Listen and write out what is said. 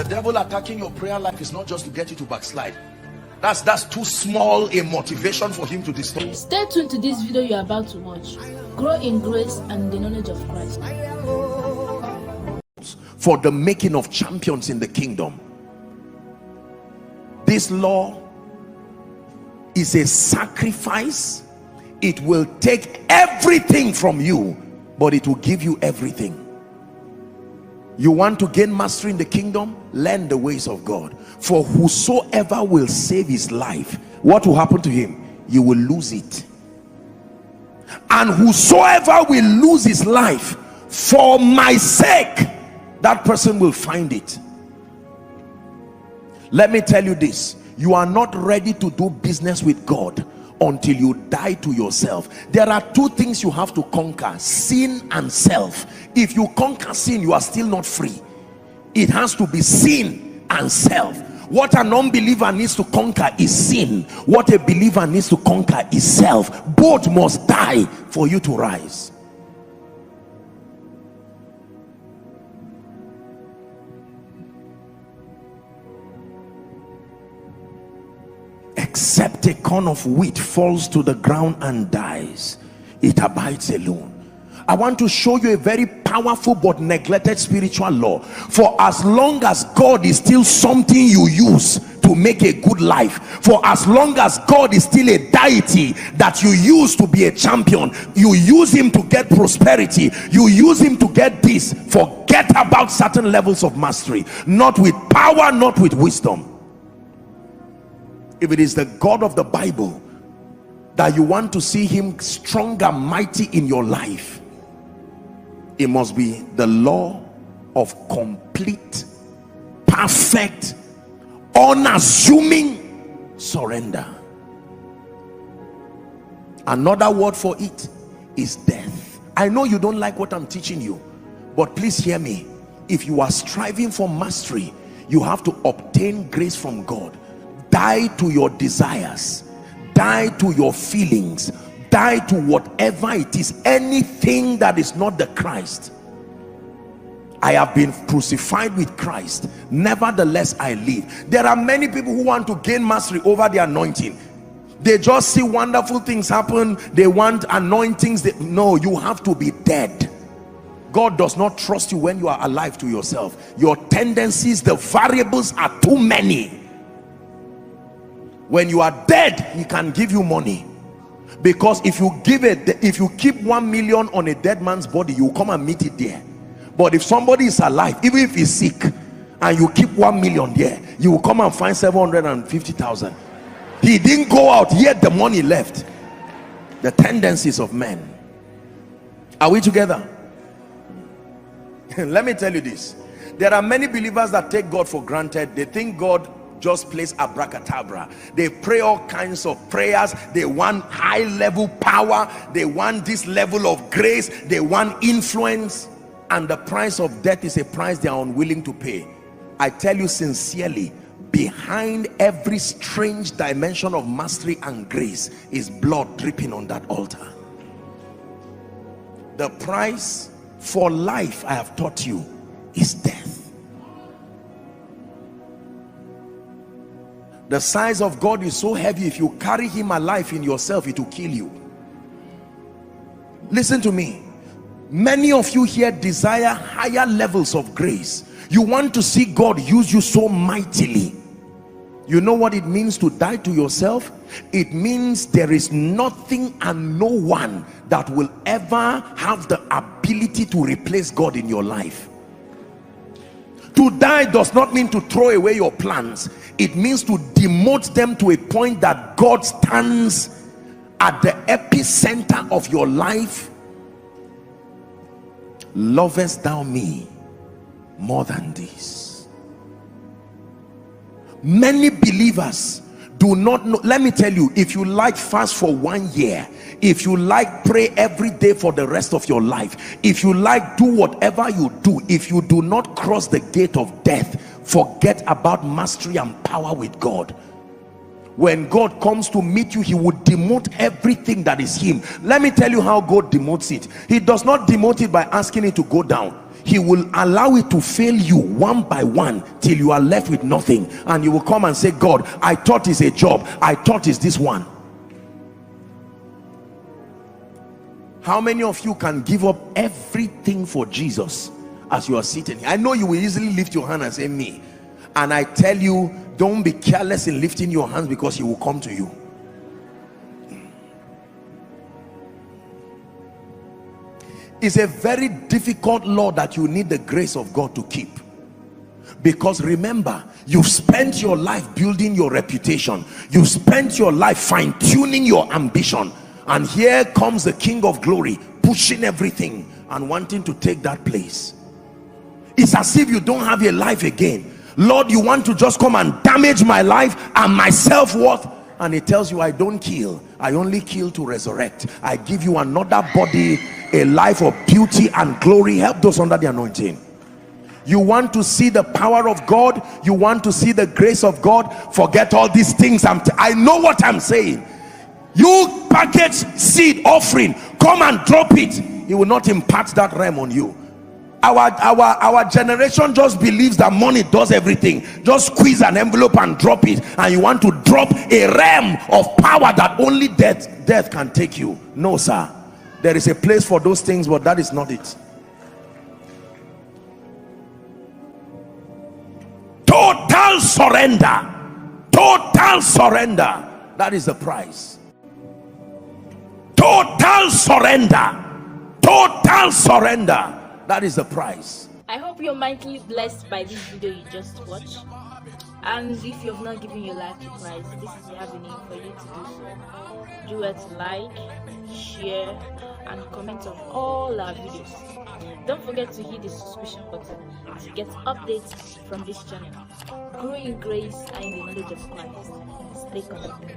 The devil attacking your prayer life is not just to get you to backslide. That's too small a motivation for him to destroy. Stay tuned to this video you are about to watch. Grow in grace and the knowledge of Christ. For the making of champions in the kingdom. This law is a sacrifice. It will take everything from you, but it will give you everything. You want to gain mastery in the kingdom? Learn the ways of God. For whosoever will save his life, what will happen to him? You will lose it. And whosoever will lose his life for my sake, that person will find it. Let me tell you this, you are not ready to do business with God until you die to yourself. There are two things you have to conquer: sin and self. If you conquer sin, you are still not free. It has to be sin and self. What an unbeliever needs to conquer is sin. What a believer needs to conquer is self. Both must die for you to rise. Except a corn of wheat falls to the ground and dies, it abides alone. I want to show you a very powerful but neglected spiritual law. For as long as God is still something you use to make a good life, for as long as God is still a deity that you use to be a champion, you use him to get prosperity, you use him to get this, forget about certain levels of mastery. Not with power, not with wisdom. If it is the God of the Bible that you want to see him strong and mighty in your life, it must be the law of complete, perfect, unassuming surrender. Another word for it is death. I know you don't like what I'm teaching you, but please hear me. If you are striving for mastery, you have to obtain grace from God. Die to your desires, die to your feelings, die to whatever it is, anything that is not the Christ. I have been crucified with Christ, nevertheless I live. There are many people who want to gain mastery over the anointing. They just see wonderful things happen, they want anointings. No, you have to be dead. God does not trust you when you are alive to yourself. Your tendencies, the variables are too many. When you are dead, he can give you money, because if you keep 1 million on a dead man's body, you will come and meet it there. But if somebody is alive, even if he's sick, and you keep 1 million there, you will come and find 750,000. He didn't go out yet, the money left. The tendencies of men. Are we together? Let me tell you this, there are many believers that take God for granted. They think God just plays abracadabra. They pray all kinds of prayers. They want high level power, they want this level of grace, they want influence, and the price of death is a price they are unwilling to pay. I tell you sincerely, behind every strange dimension of mastery and grace is blood dripping on that altar. The price for life, I have taught you, is death. The size of God is so heavy, if you carry him alive in yourself, it will kill you. Listen to me. Many of you here desire higher levels of grace. You want to see God use you so mightily. You know what it means to die to yourself? It means there is nothing and no one that will ever have the ability to replace God in your life. To die does not mean to throw away your plans. It means to demote them to a point that God stands at the epicenter of your life. Lovest thou me more than this? Many believers do not know. Let me tell you, if you like fast for 1 year, if you like pray every day for the rest of your life, if you like do whatever you do, if you do not cross the gate of death, forget about mastery and power with God. When God comes to meet you, he would demote everything that is him. Let me tell you how God demotes it. He does not demote it by asking it to go down. he will allow it to fail you one by one till you are left with nothing, and you will come and say, God, I thought it's a job, I thought it's this one. How many of you can give up everything for Jesus as you are sitting here? I know you will easily lift your hand and say, me. And I tell you, don't be careless in lifting your hands, because he will come to you. It's a very difficult law that you need the grace of God to keep. Because remember, you've spent your life building your reputation. You've spent your life fine-tuning your ambition. And here comes the King of Glory, pushing everything and wanting to take that place. It's as if you don't have a life again. Lord, you want to just come and damage my life and my self-worth? And he tells you, I don't kill, I only kill to resurrect. I give you another body, a life of beauty and glory. Help those under the anointing. You want to see the power of God, you want to see the grace of God, forget all these things. I know what I'm saying. You package seed offering, come and drop it. He will not impart that realm on you. Our generation just believes that money does everything. Just squeeze an envelope and drop it, and you want to drop a realm of power that only death can take you. No, sir. There is a place for those things, but that is not it. Total surrender. Total surrender. That is the price. Total surrender. Total surrender. That is the price. I hope you're mightily blessed by this video you just watched. And if you have not given your life to Christ, this is the avenue for you to do so. Do it, like, share, and comment on all our videos. Don't forget to hit the subscription button to get updates from this channel. Grow in grace and in the knowledge of Christ. Stay connected.